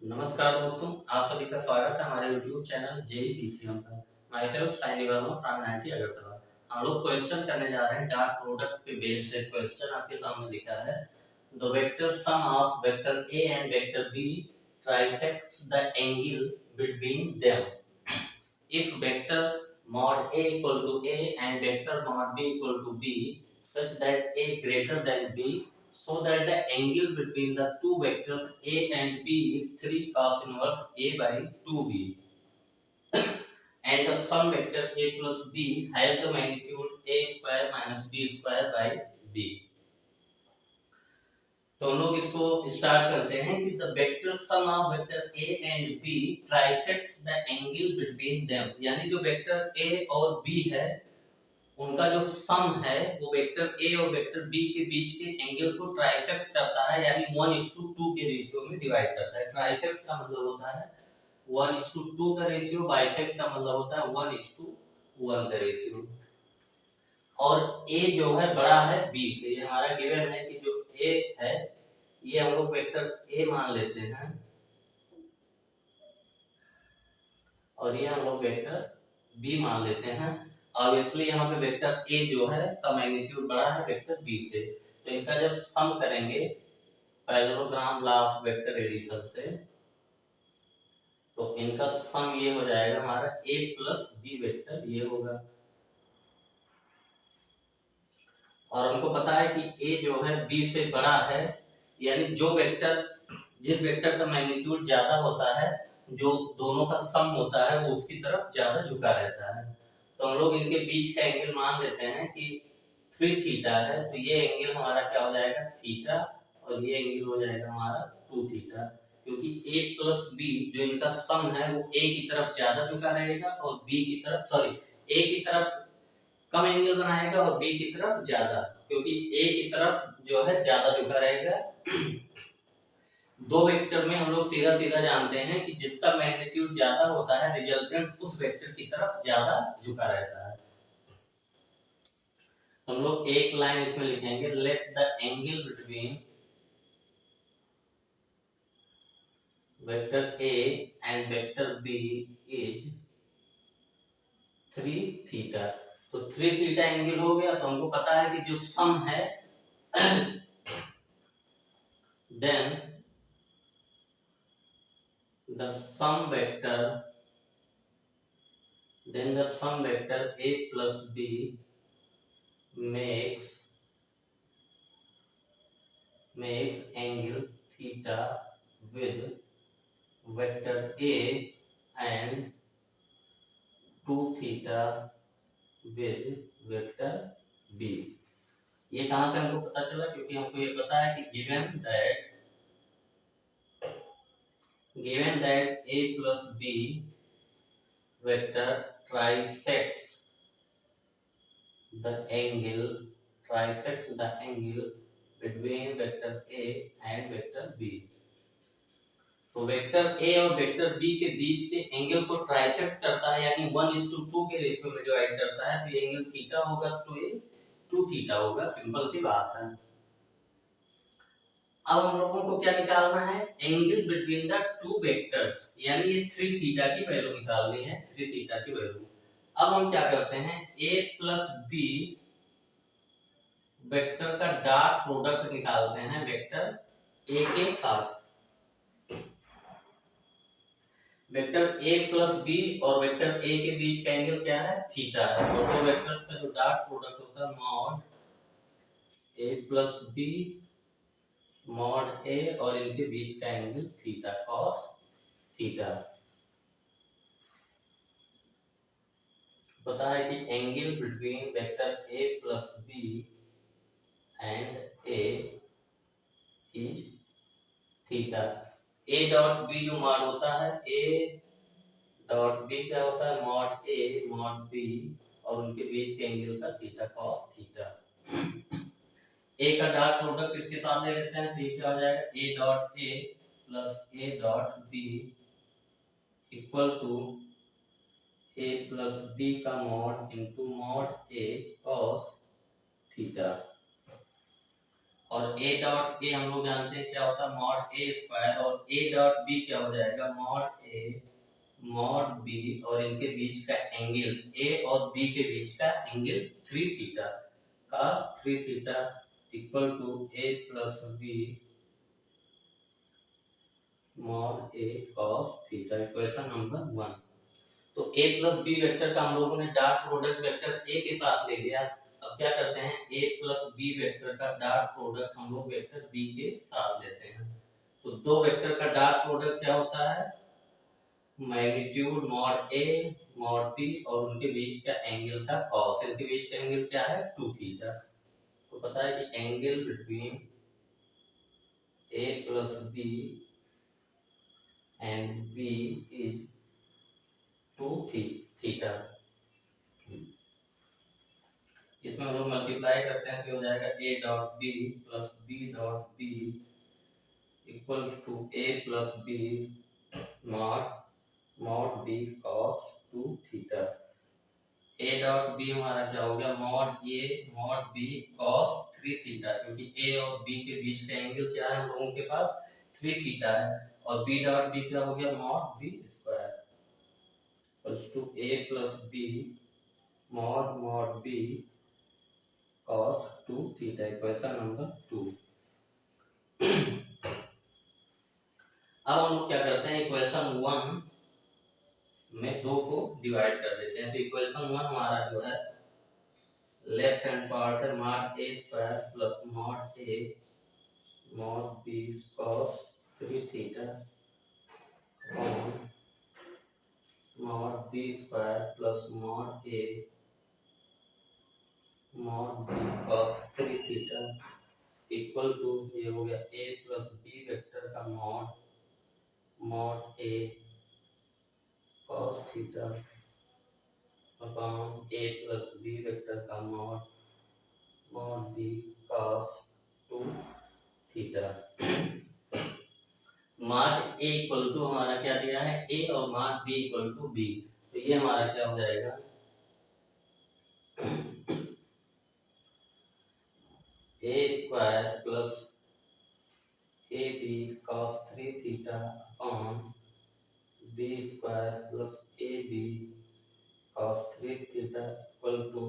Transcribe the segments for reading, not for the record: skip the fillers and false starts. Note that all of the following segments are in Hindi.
नमस्कार दोस्तों, आप सभी का स्वागत है हमारे YouTube चैनल जेई पीसीएम पर। Myself Saini Verma from IIT Agartala. हम लोग क्वेश्चन करने जा रहे हैं डॉट प्रोडक्ट पे बेस्ड। एक क्वेश्चन आपके सामने लिखा है, the vector sum of vector A and vector B trisects the angle between them if vector mod A equal to A and vector mod B equal to B such that A greater than B, so that the angle between the two vectors A and B is 3 cos inverse A by 2B, and the sum vector A plus B has the magnitude A square minus B square by B। तो हम लोग इसको स्टार्ट करते हैं कि the vector sum of vector A and B trisects the angle between them, यानी जो वेक्टर A और B है उनका जो सम है वो वेक्टर A और वेक्टर B के बीच के एंगल को ट्राइसेक्ट करता है, यानी 1:2 के रेशियो में डिवाइड करता है। ट्राइसेक्ट का मतलब होता है 1:2 का रेशियो, बाइसेक्ट का मतलब होता है 1:1 का रेशियो। और A जो है बड़ा है B से, ये हमारा गिवन है कि जो A है ये हम लोग वेक्टर A मान लेते हैं और ये हम लोग वेक्टर B मान लेते हैं। ऑब्वियसली यहाँ पे वेक्टर A जो है का मैग्नीट्यूड बड़ा है वेक्टर B से, तो इनका जब सम करेंगे parallelogram law of vector addition से तो इनका सम ये हो जाएगा हमारा A प्लस B वेक्टर ये होगा। और हमको पता है कि A जो है B से बड़ा है, यानी जो वेक्टर जिस वेक्टर का मैग्नीट्यूड ज्यादा होता है जो दोनों का सम होता है वो उसकी तरफ ज्यादा झुका रहता है। तो हम लोग इनके बीच का एंगल मान लेते हैं कि 3 थीटा है, तो ये एंगल हमारा क्या हो जाएगा थीटा और ये एंगल हो जाएगा हमारा 2 थीटा, क्योंकि A प्लस B जो इनका सम है वो A की तरफ ज्यादा झुका रहेगा और B की तरफ A की तरफ कम एंगल बनाएगा और B की तरफ ज्यादा, क्योंकि A की तरफ जो है ज्यादा झुका रहेगा। दो वेक्टर में हम लोग सीधा सीधा जानते हैं कि जिसका मैग्नीट्यूड ज्यादा होता है रिजल्टेंट उस वेक्टर की तरफ ज्यादा झुका रहता है। हम लोग एक लाइन इसमें लिखेंगे, let the angle between vector A and vector B is 3 theta. तो 3 थीटा एंगल हो गया, तो हमको पता है कि जो सम है then the sum vector A plus B makes angle theta with vector A and 2 theta with vector B। ये कहां से हमको पता चला, क्योंकि हमको ये पता है कि given that A plus B vector trisects the angle between vector A and vector B। तो वेक्टर A और वेक्टर B के बीच के एंगल को ट्राइसेक्ट करता है, यानी 1:2 के रेशियो में डिवाइड करता है, तो ये एंगल थीटा होगा, तो ये 2 थीटा होगा। सिंपल सी बात है। अब हम लोगों को क्या निकालना है, angle between the two vectors, यानी ये 3 थीटा की वैल्यू निकालनी है, 3 थीटा की वैल्यू। अब हम क्या करते हैं, A प्लस B वेक्टर का डॉट प्रोडक्ट निकालते हैं वेक्टर A के साथ। वेक्टर A प्लस B और वेक्टर A के बीच का एंगल क्या है, थीटा है। और दो वेक्टर्स का जो डॉट प्रोडक्ट होता है mod A plus B mod A और इनके बीच का एंगल थीटा कॉस थीटा। पता है कि angle between vector A plus B and A is theta. A dot B जो मॉड होता है, A डॉट B क्या होता है, मॉड A मॉड B और उनके बीच के एंगल का थीटा कॉस थीटा। A का डॉट प्रोडक्ट इसके साथ ले लेते हैं, तो ये क्या हो जाएगा, A dot A plus A dot B equal to A plus B का mod into mod A cos theta. और ए डॉट ए हम लोग जानते हैं क्या होता है, मॉड ए स्क्वायर, और ए डॉट बी क्या हो जाएगा, मॉड ए मॉड बी, और इनके बीच का एंगल, ए और बी के बीच का angle 3 theta, cos 3 theta equal to A plus B mod A cos theta, equation number 1। तो a प्लस बी वेक्टर का हम लोगों ने डॉट प्रोडक्ट वेक्टर a के साथ ले लिया। अब क्या करते हैं, a प्लस बी वेक्टर का डॉट प्रोडक्ट हम लोग वेक्टर b के साथ लेते हैं। तो दो वेक्टर का डॉट प्रोडक्ट क्या होता है, magnitude mod a mod b, और उनके बीच का एंगल का कॉस, इनके बीच का एंगल क्या है 2 थीटा। तो पता है कि angle between a plus b and b is 2 theta. इसमें हम लोग मल्टीप्लाई करते हैं तो हो जाएगा a dot B plus B dot B equal to a plus B mod mod B cos 2 theta. a dot B हमारा क्या हो गया, mod a mod b cos 3 theta, क्योंकि a और b के बीच का एंगल क्या है हम लोगों के पास 3 थीटा है, और b डॉट b क्या हो गया, mod b square equal to a plus b mod mod b cos 2 theta, equation number 2। अब हम लोग क्या करते हैं, इक्वेशन 1 में 2 को डिवाइड कर देते हैं। तो इक्वेशन 1 हमारा जो है लेफ्ट हैंड पार्ट है mod a square plus mod a mod b cos 3 theta और mod b square plus mod a mod b cos 3 theta equal to, ये हो गया a प्लस बी वेक्टर का mod mod A cos theta upon a plus b vector का mod mod b cos 2 theta. Mod a equal to हमारा क्या दिया है, a, और mod b equal to b, तो ये हमारा क्या हो जाएगा, a square plus A B cos 3 theta upon b square plus A B cos 3 theta equal to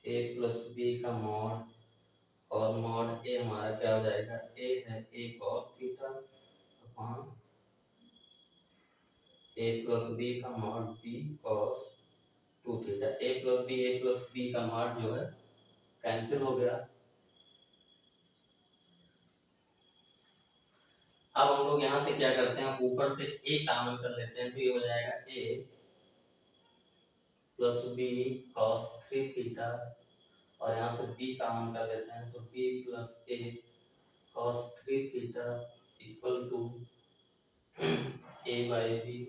a plus b का मॉड, और मॉड ए हमारा क्या हो जाएगा, a है a cos theta upon a plus b का mod b cos 2 theta. a plus b का मॉड जो है कैंसिल हो गया। अब हम लोग यहाँ से क्या करते हैं, ऊपर से a कॉमन कर लेते हैं, तो ये हो जाएगा a plus b cos 3 theta, और यहाँ से b कॉमन कर लेते हैं, तो b plus a cos 3 theta equal to a by b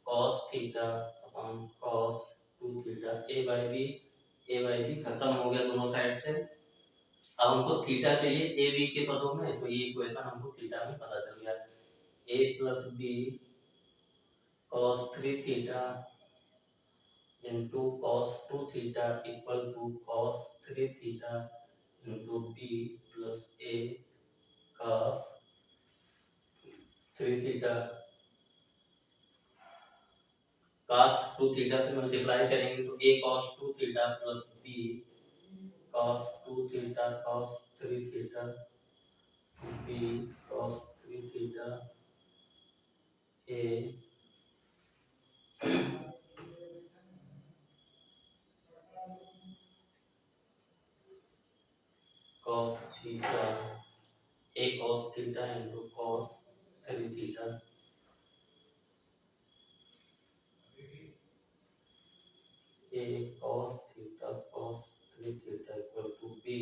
cos theta upon cos 2 theta. a by b खत्म हो गया दोनों साइड से। अब हमको थीटा चाहिए ए बी के पदों में, तो ये इक्वेशन हमको थीटा में पता चल गया, a plus b cos 3 theta into cos 2 theta equal to cos 3 theta into b plus a cos 3 theta, cos 2 theta से मल्टीप्लाई करेंगे तो a cos 2 theta plus b cos 2 theta cos 3 theta b cos 3 theta a cos theta a cos theta into cos 3 theta a cos theta cos 3 theta equal to b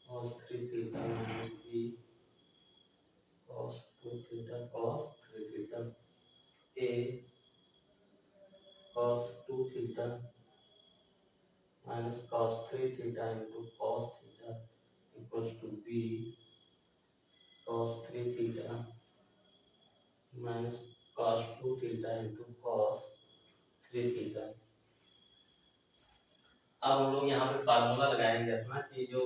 cos 3 theta minus b cos 2 theta cos 3 theta a cos 2 theta minus cos 3 theta into cos theta equals to b cos 3 theta minus cos 2 theta into cos 3 theta। अब हम लोग यहाँ पे फार्मूला लगाएंगे अपना कि जो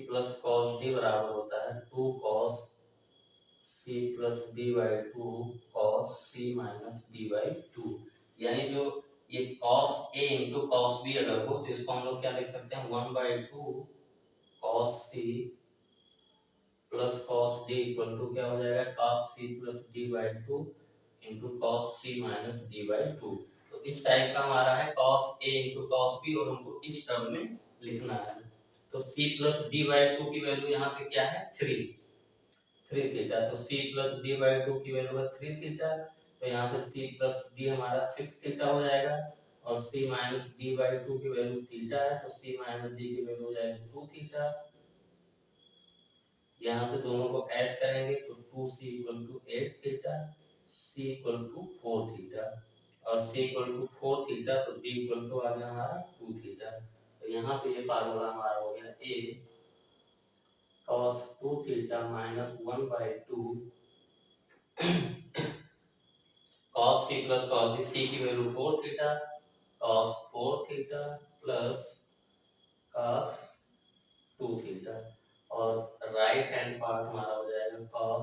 प्लस कॉस डी बराबर होता है 2 cos c plus d by two cos c minus d by two. यानी जो ये cos a into cos b अगर हो तो इसको हम लोग क्या लिख सकते हैं 1/2 cos c plus cos d equal to क्या हो जाएगा cos c plus d by two into cos c minus d by two. तो इस टाइप का हमारा है cos a into cos b और हमको इस टर्म में लिखना है। तो c plus d by two की वैल्यू यहाँ पे क्या है 3 थीटा। तो c plus d by two की वैल्यू है 3 थीटा। तो यहाँ से c प्लस डी हमारा 6 थीटा हो जाएगा और c minus d by two की वैल्यू थीटा है तो c माइनस डी की वैल्यू हो जाएगी 2 थीटा। यहाँ से दोनों को ऐड करेंगे तो 2c equal to 8 theta c equal to 4 theta और c इक्वल टू 4 थीटा तो d इक्वल टू आ गया हमारा 2 थीटा। तो यहाँ पे ये फार्मूला हमारा हो गया a cos 2 theta minus 1/2 cos c plus cos b c की value 4 theta cos 4 theta plus cos 2 theta और राइट हैंड पार्ट हमारा हो जाएगा cos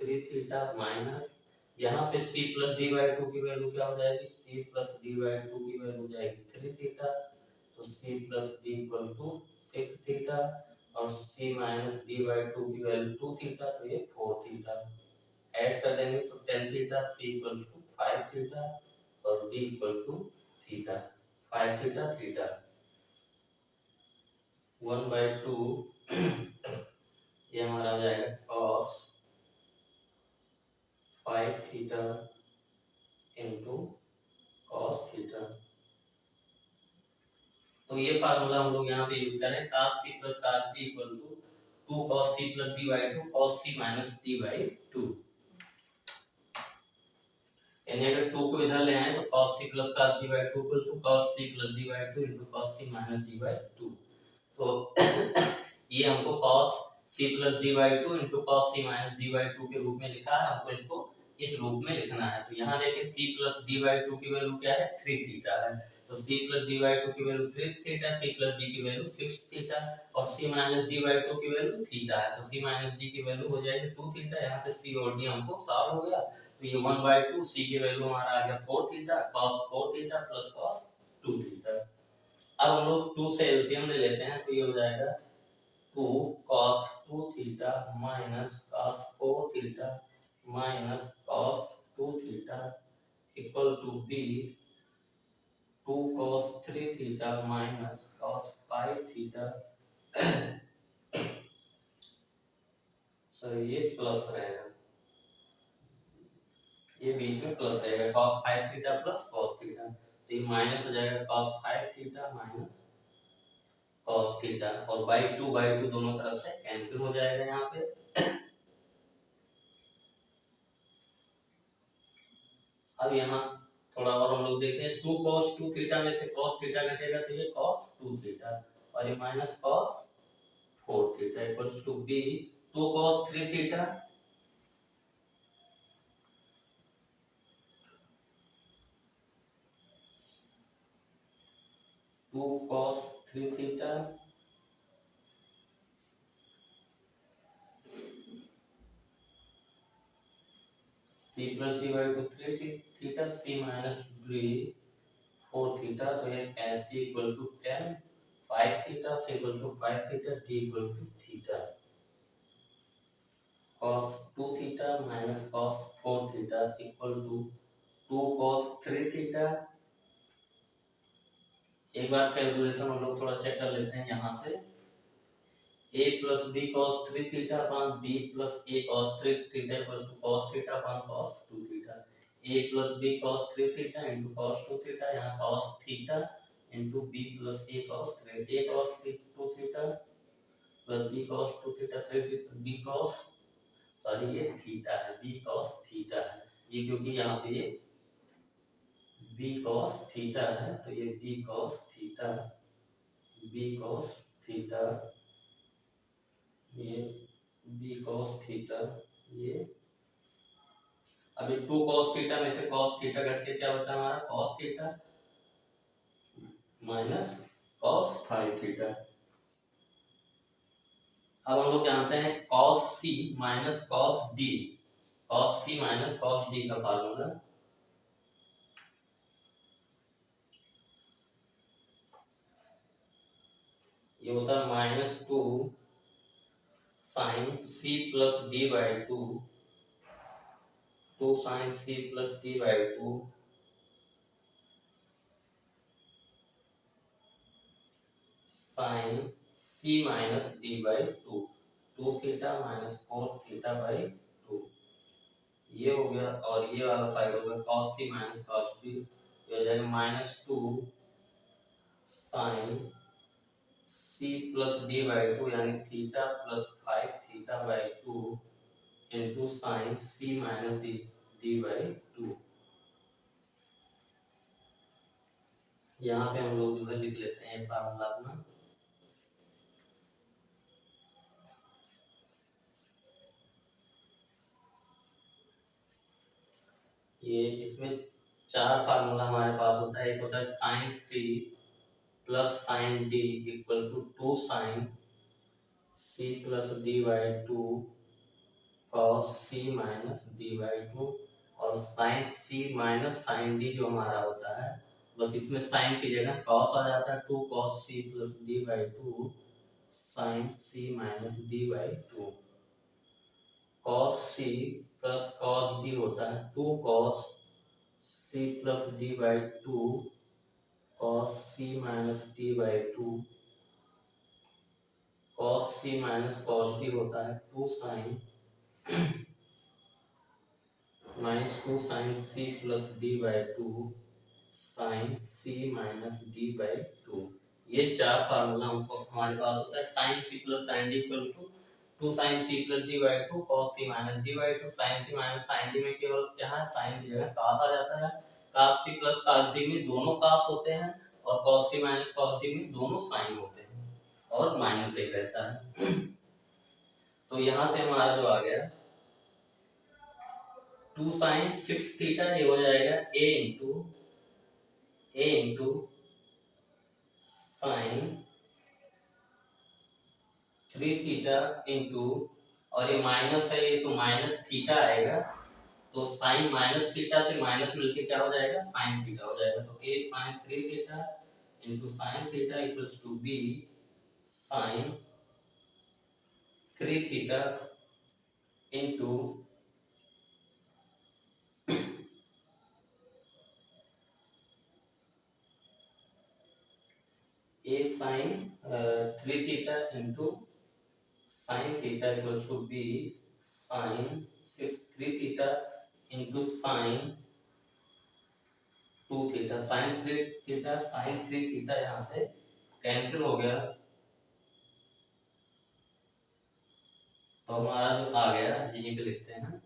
3 थीटा माइनस यहाँ पे c plus d by two की वैल्यू क्या हो जाएगी c plus d by two की वैल्यू हो जाएगी 3 थीटा तो c plus d equal to 6 theta और c minus d by two की वैल्यू 2 थीटा तो ये 4 थीटा ऐड कर देंगे तो 10 theta c equal to 5 theta और d equal to theta 5 theta theta 1/2 ये हमारा आ जाएगा cos 5 theta into cos theta. तो ये फार्मूला हम लोग यहाँ पे यूज करें cos c plus cos d equal to 2 cos c plus d by 2 cos c minus d by 2। यानी अगर 2 को इधर ले आए तो cos c plus cos d by 2 equal to cos c plus d by 2 into cos c minus d by 2। तो ये हमको cos c plus d by 2 into cos c minus d by 2 के रूप में लिखा है हमको इसको इस रूप में लिखना है। तो यहाँ देखिए c plus d by 2 की वैल्यू क्या है 3 थीटा है तो c plus d by 2 की value 3 theta c plus d की वैल्यू 6 थीटा और c minus d by 2 की वैल्यू थीटा है तो c minus d की वैल्यू हो जाएगी 2 थीटा। यहाँ से c और d हमको सॉल्व हो गया तो ये 1/2 c की वैल्यू हमारा आ गया 4 theta cos 4 theta plus cos 2 theta. अब हम लोग 2 से एलसीएम ले लेते हैं तो ये हो जाएगा 2 cos 2 theta minus cos 4 theta minus cos 2 theta equal to b 2 cos 3 theta minus cos 5 theta sorry ये प्लस रहेगा ये बीच में प्लस रहेगा cos 5 theta plus cos theta तो ये माइनस हो जाएगा cos 5 theta minus cos theta और बाई टू दोनों तरफ से कैंसिल हो जाएगा यहाँ पे। अब यहाँ थोड़ा और हम लोग देखते हैं 2 cos 2 थीटा में से cos थीटा घटेगा तो ये cos 2 थीटा और ये minus cos 4 theta equals to b 2 cos 3 theta cos 3 theta c plus d by two 3 theta c minus d 4 theta तो ये c equal to 10 5 theta c equal to 5 theta d equal to theta cos 2 theta minus cos 4 theta equal to 2 cos 3 theta. एक बार कैलकुलेशन हम लोग थोड़ा चेक कर लेते हैं यहाँ से a plus b cos 3 theta upon b plus a cos 3 theta equals to cos theta upon cos 2 theta a plus b cos 3 theta into cos 2 theta यहाँ cos theta into b plus a cos 3 a cos 2 theta plus b cos 2 theta 3 b cos sorry ये थीटा है b cos थीटा है ये क्योंकि यहाँ पे ये b cos थीटा है तो ये b cos theta b cos theta ये b cos थीटा ये अभी 2 cos थीटा में से cos थीटा घट के क्या बचा हमारा cos theta minus cos 5 theta अब हम लोग जानते हैं cos c minus cos d, cos c minus cos d का फार्मूला ये होता है -2 sin c plus d by 2, 2 sin c plus d by 2 sin c minus d by 2, 2 theta minus 4 theta by 2, ये हो गया। और ये वाला साइड हो गया cos c minus cos d, ये हो जाएगा -2 sin c plus d by 2 यानी theta plus 5 theta by 2 into sine c minus d by 2। यहाँ पे हम लोग जो है लिख लेते हैं फार्मूला अपना। ये इसमें 4 फार्मूला हमारे पास होता है। एक होता है sine c plus sine d equal to 2 sine c plus d by 2 cos c minus d by 2, और sine c minus sine d जो हमारा होता है, बस इसमें साइन की जगह cos आ जाता है, 2 cos c plus d by 2 sine c minus d by 2। cos c plus cos d होता है 2 cos c plus d by 2 cos c minus d by 2, cos c minus cos d होता है 2 sine -2 sine c plus d by 2 sine c minus d by 2। ये 4 फार्मूला हमको हमारे पास होता है। Sine c plus sine d equal to 2 sine c plus d by 2 cos c minus d by 2। Sine c minus sine d में केवल क्या है, साइन की जगह cos आ जाता है। cos c plus cos d में दोनों cos होते हैं, और cos c minus cos d में दोनों साइन होते हैं, और माइनस एक रहता है। तो यहाँ से हमारा जो आ गया 2 साइन 6 थीटा, ये हो जाएगा a into sine 3 theta into, और ये माइनस है, ये तो माइनस थीटा आएगा, तो साइन माइनस थीटा से माइनस मिलके क्या हो जाएगा, साइन थीटा हो जाएगा। तो a sine 3 theta into sine theta equals to b sine 3 theta into a sine 3 theta into sine theta equals to b sine 3 theta into sine 2 theta. Sine 3 theta sine 3 theta यहाँ से कैंसिल हो गया, तो हमारा जो आ गया यहीं पे लिखते हैं,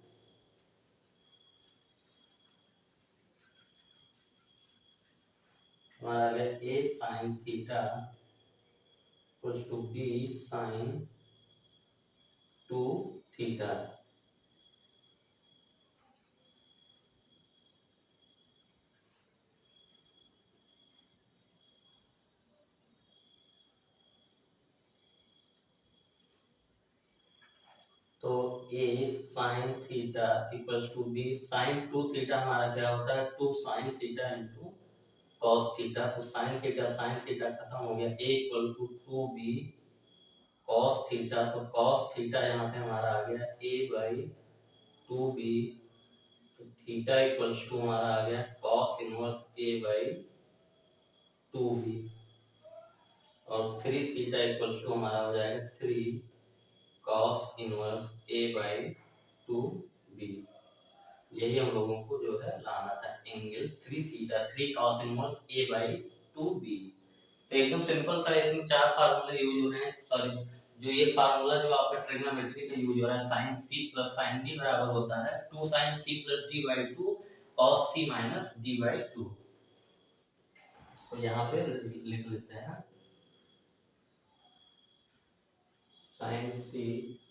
हमारा आ गया a sine theta equals to b sine 2 theta. तो a sine theta equals to b sine 2 theta हमारा क्या होता है, 2 sine theta into cos theta. तो साइन थीटा खत्म हो गया, a equal to 2b cos theta. तो cos थीटा यहाँ से हमारा आ गया a बाई 2b, तो थीटा इक्वल्स टू हमारा आ गया cos inverse a by 2b, और 3 थीटा इक्वल्स टू हमारा हो जाएगा 3 cos inverse a by 2b। यही हम लोगों को जो है लाना था, angle 3 theta 3 cos inverse a by 2b। तो एकदम सिंपल सा, इसमें 4 फार्मूले यूज हो रहे हैं। सॉरी, जो ये फार्मूला जो आपका ट्रिग्नोमेट्री में यूज हो रहा है, sin c plus sin d बराबर होता है 2 sin c plus d by 2 cos c minus d by 2। तो यहाँ पे लिख लेते हैं sin c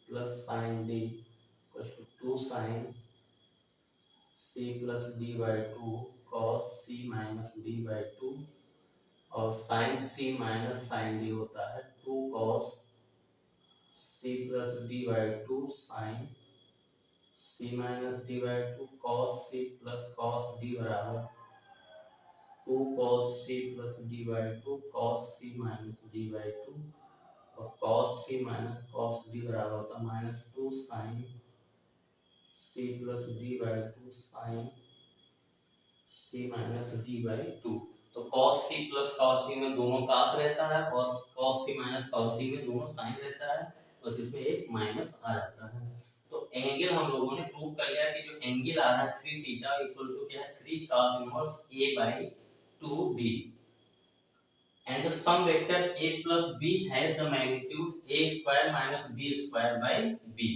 plus sin d equal to 2 sin c plus d by 2 cos c minus d by 2, और sin c minus sin d होता है 2 cos c plus d by two sine c minus d by two cos c plus cos d बराबर two cos c plus d by two cos c minus d by two और cos c minus cos d बराबर होता है minus two sine c plus d by two sine c minus d by two. तो cos c plus cos d में दोनों cos रहता है और cos c minus cos d में दोनों sin रहता है, बस इसमें एक माइनस आ जाता है। तो एंगल हम लोगों ने प्रूव कर लिया कि जो एंगल आ रहा है 3 थीटा इक्वल टू क्या है 3 cos inverse a by 2b and the sum vector a plus b has the magnitude a square minus b square by b।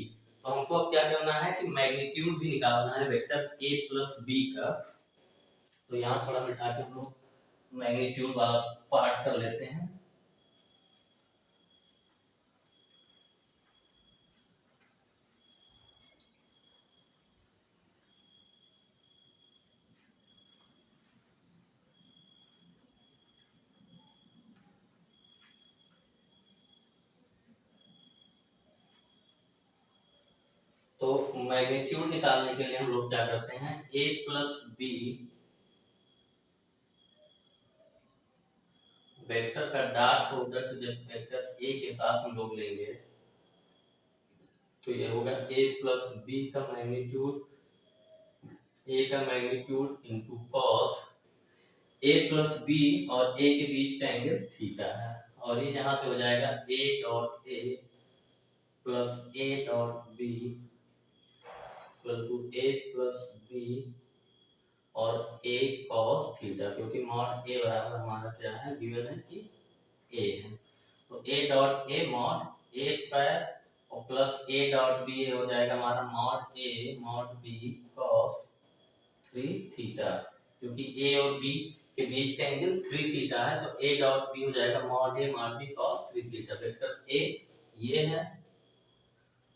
तो हमको अब क्या करना है कि मैग्नीट्यूड भी निकालना है वेक्टर a प्लस b का। तो यहाँ थोड़ा मिटा के हम लोग मैग्नीट्यूड वाला पार्ट कर लेते हैं। तो मैग्नीट्यूड निकालने के लिए हम लोग क्या करते हैं a प्लस बी वेक्टर का डॉट प्रोडक्ट जब वेक्टर a के साथ हम लोग लेंगे तो ये होगा a प्लस बी का मैग्नीट्यूड a का magnitude into cos a plus b और a के बीच का एंगल थीटा है और ये यहाँ से हो जाएगा a dot a plus a dot b equal to a plus b और a cos थीटा क्योंकि मॉड a बराबर हमारा क्या है गिवन है कि a है। तो a dot a mod a square और प्लस a डॉट b हो जाएगा हमारा mod a mod b cos 3 theta क्योंकि a और b के बीच का एंगल 3 थीटा है तो a डॉट b हो जाएगा mod a mod b cos 3 theta. Vector a ये है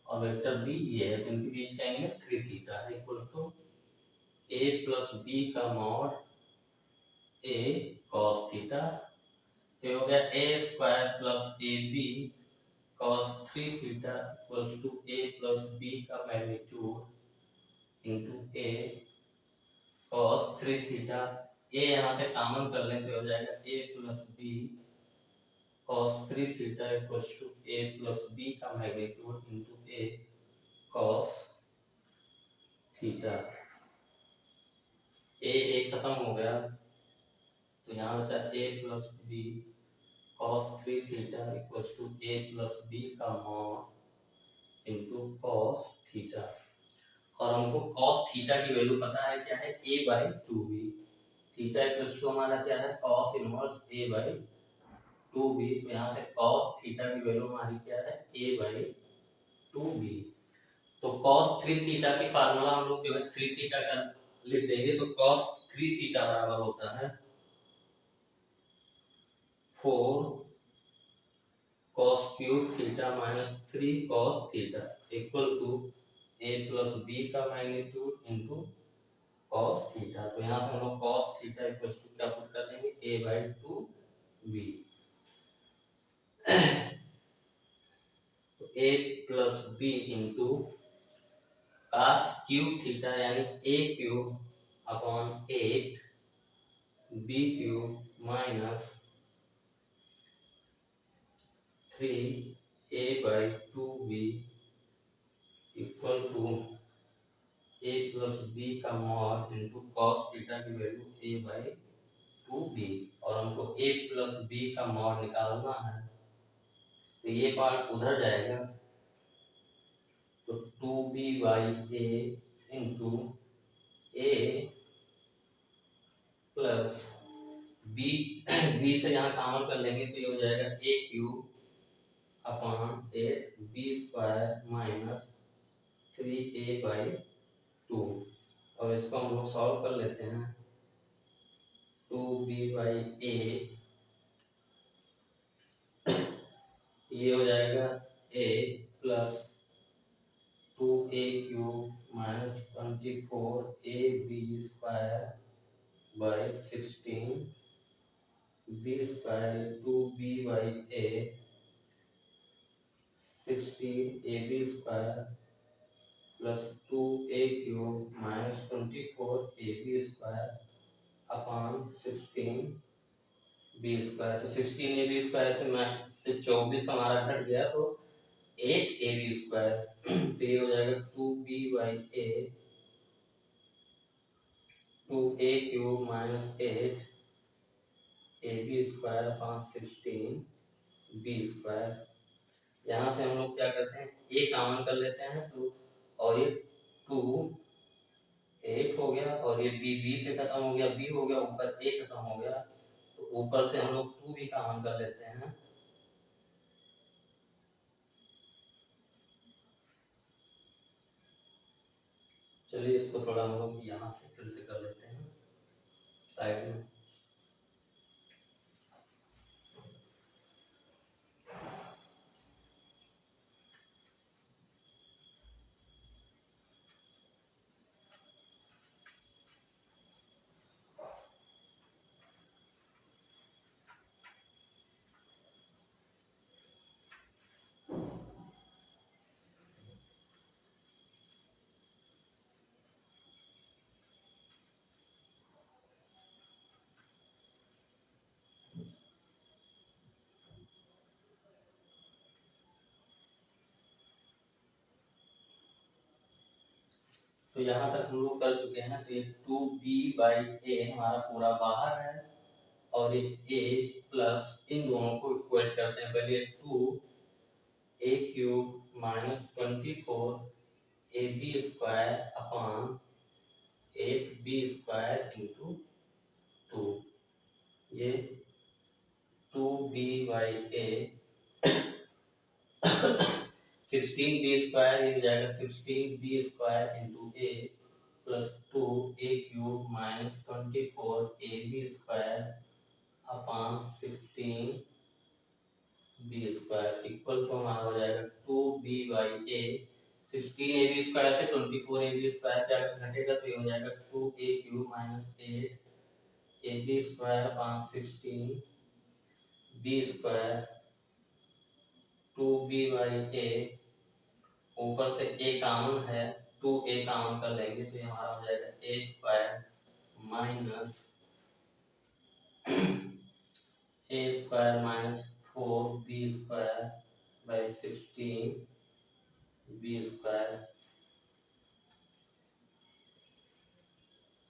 और वेक्टर b ये है तो इनके बीच का एंगल 3 थीटा है equal to a plus b का मॉड a cos थीटा ये हो गया a square plus A B cos 3 theta equal to a plus b का magnitude into a cos 3 theta. a यहाँ से कॉमन कर लें तो हो जाएगा a plus b cos 3 theta equal to a plus b का magnitude into a cos theta. a खत्म हो गया तो यहाँ बचा a plus b cos 3 theta equal to a plus b का मॉड इनटू cos थीटा और हमको cos थीटा की वैल्यू पता है क्या है a by 2b। Theta equal to हमारा क्या है cos inverse a by 2b तो यहाँ से cos थीटा की वैल्यू हमारी क्या है a बाई 2b। तो cos 3 थीटा की फार्मूला हम लोग जो है 3 थीटा का लिख देंगे तो cos 3 थीटा बराबर होता है 4 cos cube theta minus 3 cos theta equal to a plus b का मैग्नीट्यूड इनटू cos थीटा। तो यहाँ से हम लोग cos थीटा इक्वल टू क्या पुट कर देंगे a बाई 2b। तो a plus b into cos cube theta यानी a cube upon 8 b cube minus 3 a by 2b equal to a plus b का मॉड इनटू cos थीटा की वैल्यू a बाई 2b और हमको a प्लस b का मॉड निकालना है तो ये पार्ट उधर जाएगा तो 2b by a into a plus b b से यहाँ कॉमन कर लेंगे तो ये हो जाएगा a cube upon 8 b square minus 3a by 2 और इसको हम लोग सॉल्व कर लेते हैं 2b बाई a ये हो जाएगा a plus 2a cube minus 24 a b square by 16 b square 2b by a 16ab² plus 2a³ minus 24ab² upon 16b²। तो 16ab² से 24 हमारा घट गया तो 8ab²। तो ये हो जाएगा 2b/a 2a³ minus 8ab² upon 16b²। यहाँ से हम लोग क्या करते हैं, a कॉमन कर लेते हैं तो, और ये 2 8 हो गया, और ये b से खत्म हो गया, b हो गया, ऊपर a खत्म हो गया, तो ऊपर से हम लोग 2 भी कॉमन कर लेते हैं। चलिए इसको थोड़ा हम लोग यहाँ से फिर से कर लेते हैं साइड में। तो यहाँ तक हम लोग कर चुके हैं। तो ये 2b/a हमारा पूरा बाहर है, और ये a प्लस इन दोनों को इक्वेट करते हैं। पहले 2a³ minus 24ab² upon 8b² into 2। ये 2b/a 16b² ये हो जाएगा 16b² into a plus 2a³ minus 24ab² upon 16b² equal to हमारा हो जाएगा 2b/a 16ab² से 24ab² क्या घटेगा, तो ये हो जाएगा 2a³ minus 8ab² upon 16b²। 2b/a ऊपर से a कॉमन है, 2a कॉमन कर लेंगे तो ये हमारा हो जाएगा a² minus a² minus 4b²/16b²।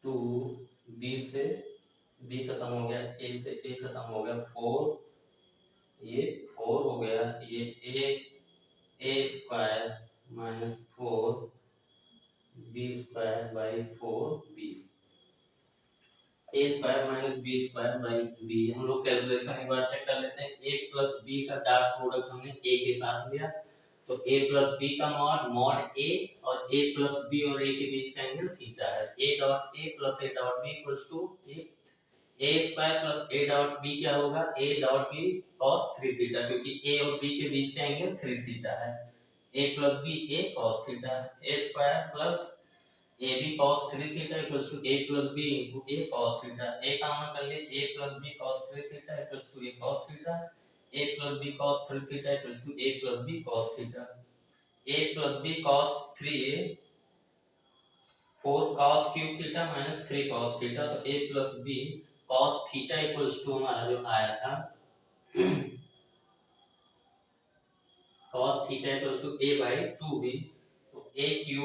2b से b खत्म हो गया, a से a खत्म हो गया, 4 ये 4 हो गया, ये a² minus 4b²/4b a² minus b²/b। हम लोग कैलकुलेशन एक बार चेक कर लेते हैं। a प्लस b का डॉट प्रोडक्ट हमने a के साथ लिया, तो a प्लस b का मॉड a, और a प्लस b और a के बीच का एंगल थीटा है। a dot a plus a dot b equals to a² plus a dot b क्या होगा, a dot b cos 3 theta, क्योंकि a और b के बीच का एंगल 3 थीटा है। a plus b a cos theta, a² plus ab cos 3 theta equals to a plus b into a cos theta. a common कर लिए, a plus b cos 3 theta equals to a cos theta, a plus b cos 3 theta equals to a plus b cos theta. a plus b cos 3a 4 cos cube theta minus 3 cos theta, तो a plus b cos theta equals to हमारा जो आया था cos theta equal to a/2b, तो a³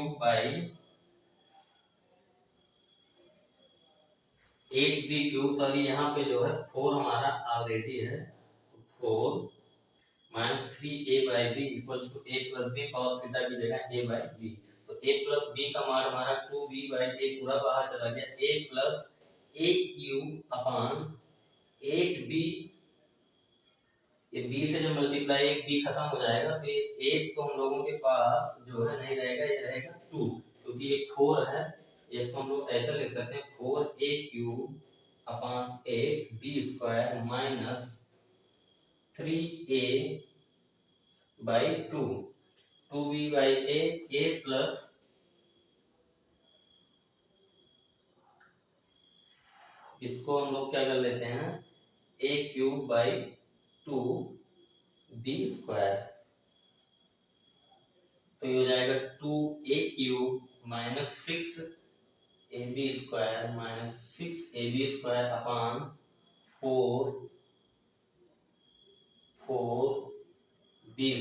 8b³ सॉरी यहाँ पे जो है 4 हमारा ऑलरेडी है, तो 4 minus 3a/b equals to a plus b cos theta की जगह a/b। तो a प्लस b का मान हमारा 2b/a पूरा बाहर चला गया, a plus a³ upon 8b, ये b से जो मल्टीप्लाई 1b खत्म हो जाएगा, तो ये 8 तो हम लोगों के पास जो है नहीं रहेगा, ये रहेगा 2, क्योंकि ये 4 है। इसको हम लोग ऐसे लिख सकते हैं 4a³ upon 8b² minus 3a/2 2b/a a plus इसको हम लोग क्या कर लेते हैं a³ 2b²। तो ये हो जाएगा 2a³ minus 6ab² minus 6ab² upon 4b²।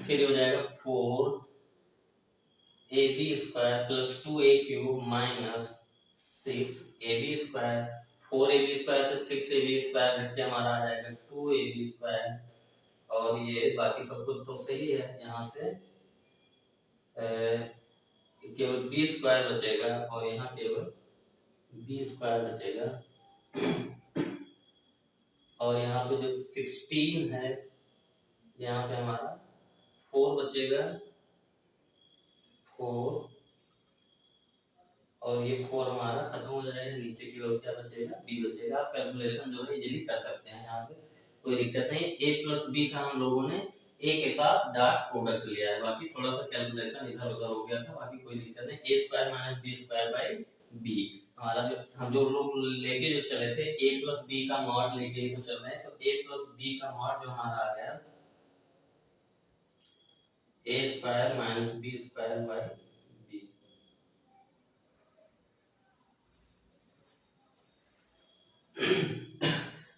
फिर हो जाएगा 4ab² plus 2a³ minus 6ab²। 4ab² से 6ab² घट के हमारा आ जाएगा 2ab²। और ये बाकी सब कुछ तो सही है। यहाँ से केवल b² बचेगा और यहाँ केवल b² बचेगा। और यहाँ पे जो 16 है, यहाँ पे हमारा 4 बचेगा, 4, और ये 4 हमारा खत्म हो जाएगा। नीचे की ओर क्या बचेगा, b बचेगा। आप कैलकुलेशन जो है इजीली कर सकते हैं, यहाँ पे कोई दिक्कत नहीं। a प्लस b का हम लोगों ने a के साथ डॉट प्रोडक्ट लिया है, बाकी थोड़ा सा कैलकुलेशन इधर उधर हो गया था, बाकी कोई दिक्कत नहीं। a² माइनस b² b हमारा हम जो लोग लेके जो चले थे a प्लस b का मॉड लेके ही तो चल रहे हैं, तो a प्लस b का मॉड जो हमारा आ गया a² माइनस b² b।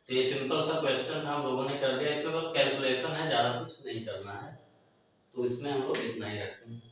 तो ये सिंपल सा क्वेश्चन था, हम लोगों ने कर दिया। इसमें बस कैलकुलेशन है, ज्यादा कुछ नहीं करना है, तो इसमें हम लोग इतना ही रखते हैं।